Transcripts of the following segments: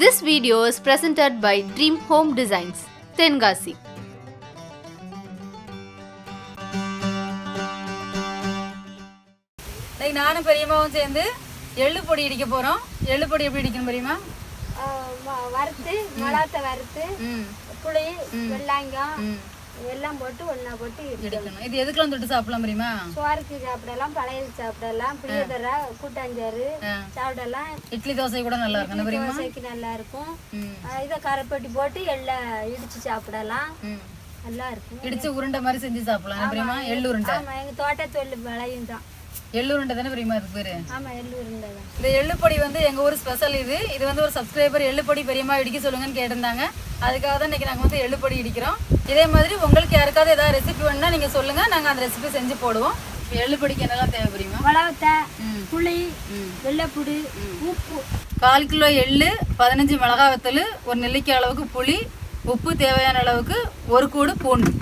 This video is presented by Dream Home Designs, Tenkasi. நானும் பெரியம்மாவும் சேர்ந்து எள்ளு பொடி இடிக்க போறோம். எள்ளு பொடி எப்படி இடிக்கணும் பெரியம்மா? வறுத்து மிளகாத்தை வறுத்து புளி வெள்ளாங்கம் எல்லாம் போட்டு ஒண்ணா போட்டு இடிக்கணும். இது எதுக்கெல்லாம் தொட்டு சாப்பிடலாம் பெரியம்மா? சோறுக்கு சாப்பிடலாம், பழையல் சாப்பிடலாம், புளியோதரை கூட்டாஞ்சாறு சாப்பிடலாம். இட்லி தோசை கூட நல்லா இருக்கும் பெரியம்மா. தோசைக்கு நல்லா இருக்கும். இதை கரைப்பட்டி போட்டு எல்லாம் இடிச்சு சாப்பிடலாம், நல்லா இருக்கும். இடிச்சு உருண்டை மாதிரி செஞ்சு சாப்பிடலாம் பெரியம்மா. எள்ளு உருண்டை. ஆமா, எங்க தோட்டத்தொழில் விளையும் தான். எள்ளு உருண்டை தானே பெரியம்மா இருக்கு பேரு? ஆமா, எள்ளு உருண்டை தான். இந்த எள்ளு பொடி வந்து எங்க ஊர் ஸ்பெஷல். இது வந்து ஒரு சப்ஸ்கிரைபர் எள்ளு பொடி பெரியம்மா இடிக்க சொல்லுங்கன்னு கேட்டிருந்தாங்க. அதுக்காக தான் இன்னைக்கு நாங்கள் வந்து எள்ளு பொடி இடிக்கிறோம். இதே மாதிரி உங்களுக்கு யாருக்காவது ஏதாவது ரெசிபி வேணும்னா நீங்க சொல்லுங்க, நாங்க அந்த ரெசிபி செஞ்சு போடுவோம். எள்ளு பொடிக்கு என்னெல்லாம் தேவை பெரியம்மா? மிளகாத்தை, புளி, வெள்ளைப்பூடு, உப்பு. 1/4 கிலோ எள்ளு, 15 மிளகாய் வத்தல், ஒரு நெல்லிக்காய் அளவுக்கு புளி, உப்பு தேவையான அளவுக்கு, ஒரு கூடு பூண்டு.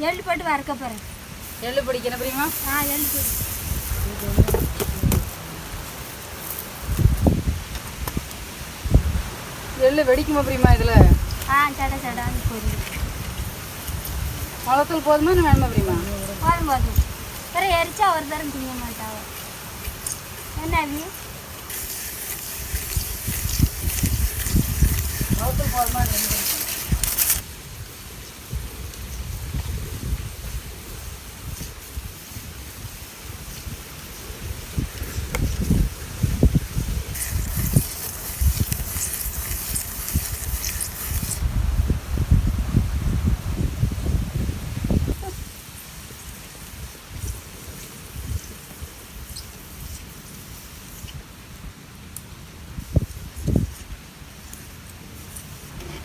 எள்ளு போட்டு வறுக்க போறேன். எள்ளு பொடிக்கு என்ன பெரியம்மா? எள்ளு பொடி. எள்ளு வெடிக்குமா பெரியம்மா இதுல? சட சடான்னு பொடி. மிளகாத்தூள் போதுமா இன்னும் வேணுமா பெரியம்மா? போதும் போதும். வேற எரிச்சா ஒரு தரம் திங்க மாட்டாவ. என்ன மிளகாத்தூள் போதுமா?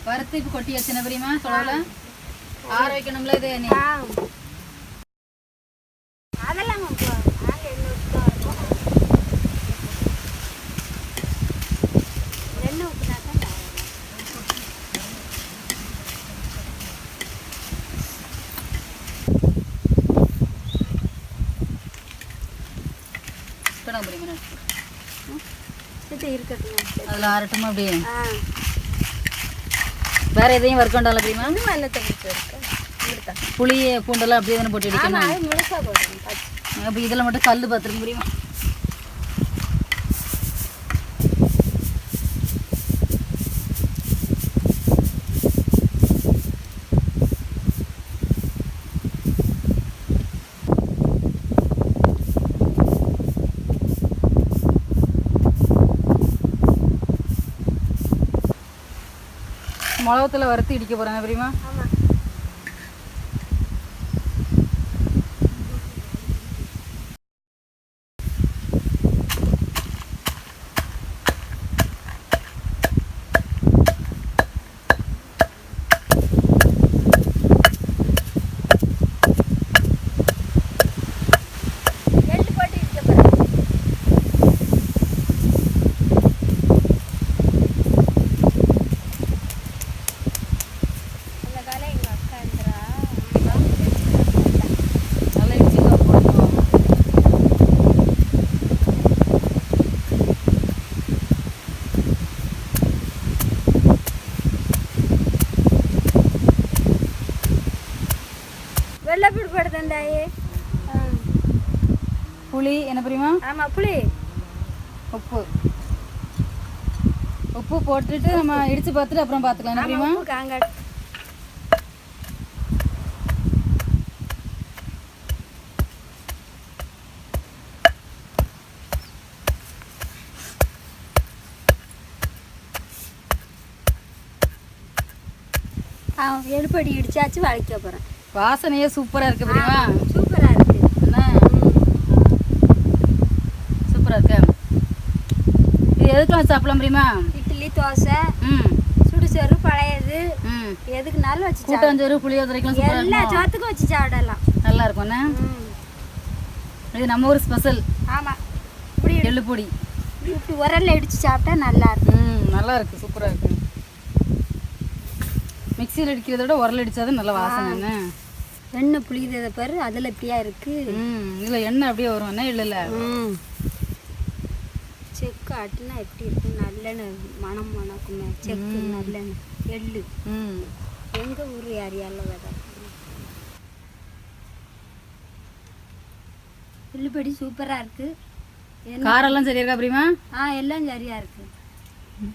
வறுத்து இப்போ கொட்டி வச்சுன பெரியம்மா சொல்லல. ஆற வைக்கணும்ல இது நீ? அதெல்லாம் எண்ணெய் ஊற்றினாக்கா பெரியம்மா இது இருக்கட்டும். அதில் ஆறட்டுமா அப்படியே? வேற எதையும் வறுக்கண்டால பெரியம்மா? வெள்ளத்தை பிடிச்சி இருக்கு. புளி பூண்டெல்லாம் அப்படியே தானே போட்டு அடிக்கணும். முழுசா போடுறேன். அப்போ இதில் மட்டும் கல் பார்த்துருங்க பெரியம்மா. மிளகத்தில் வறுத்து இடிக்க போகிறேன் பெரியம்மா. வெள்ளைப்பூடு போடுதாண்டாயே. புளி என்ன பெரியம்மா? ஆமாம், புளி, உப்பு. உப்பு போட்டுட்டு நம்ம இடிச்சு பார்த்துட்டு அப்புறம் பார்த்துக்கலாம் என்ன பெரியம்மா? காங்காடு. எள்ளுப்பொடி இடிச்சாச்சு வளைக்க போகிறேன். வாசனையே சூப்பராக இருக்குது பெரியம்மா. சூப்பராக இருக்குது. என்ன சூப்பராக இருக்கு. இது எதுக்கெல்லாம் சாப்பிடலாம் பெரியம்மா? இட்லி இட்லி தோசை ம் சுடுசோறு பழையது ம் எதுக்குனாலும் வச்சு கூட்டாஞ்சோறு புளியோதரைக்கெல்லாம் சூப்பராக எல்லா சோத்துக்கும் வச்சு சாப்பிடலாம். நல்லா இருக்கும்ண்ணே. இது நம்ம ஊர் ஸ்பெஷல். ஆமாம், இப்படி எள்ளு பொடி இப்படி உரல்ல இடித்து சாப்பிட்டா நல்லா இருக்கும். நல்லா இருக்குது, சூப்பராக இருக்குது. மிக்சியில் அடிக்கிறத விட உரல் அடித்தாதான் நல்ல வாசனை. எண்ணெய் புளியதை பாரு, அதில் இப்படியா இருக்குது. இதில் எண்ணெய் அப்படியே வரும்ண்ணே எள்ளில். செக்கு ஆட்டுனா எப்படி இருக்கும், நல்லெண்ணெய் மணம் மணக்குமே. செக்கு நல்லெண்ணெய் எள்ளு எங்கள் ஊர் ஏரியாவில் விதை. எள்ளுப்படி சூப்பராக இருக்குது. காரெல்லாம் சரியா இருக்கா அப்படிமா? எல்லாம் சரியாக இருக்குது.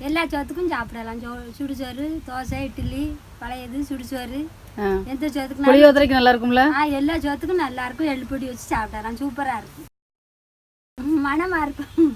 எல்லா சோத்துக்கும் சாப்பிடலாம். சுடுசோறு தோசை இட்லி பழையது சுடுசோறு எந்த சோத்துக்கும் புளியோதரைக்கு நல்லா இருக்கும்ல? எல்லா சோத்துக்கும் நல்லா இருக்கும். எள்ளுப்பொடி வச்சு சாப்பிடலாம், சூப்பராக இருக்கும், மணமாக இருக்கும்.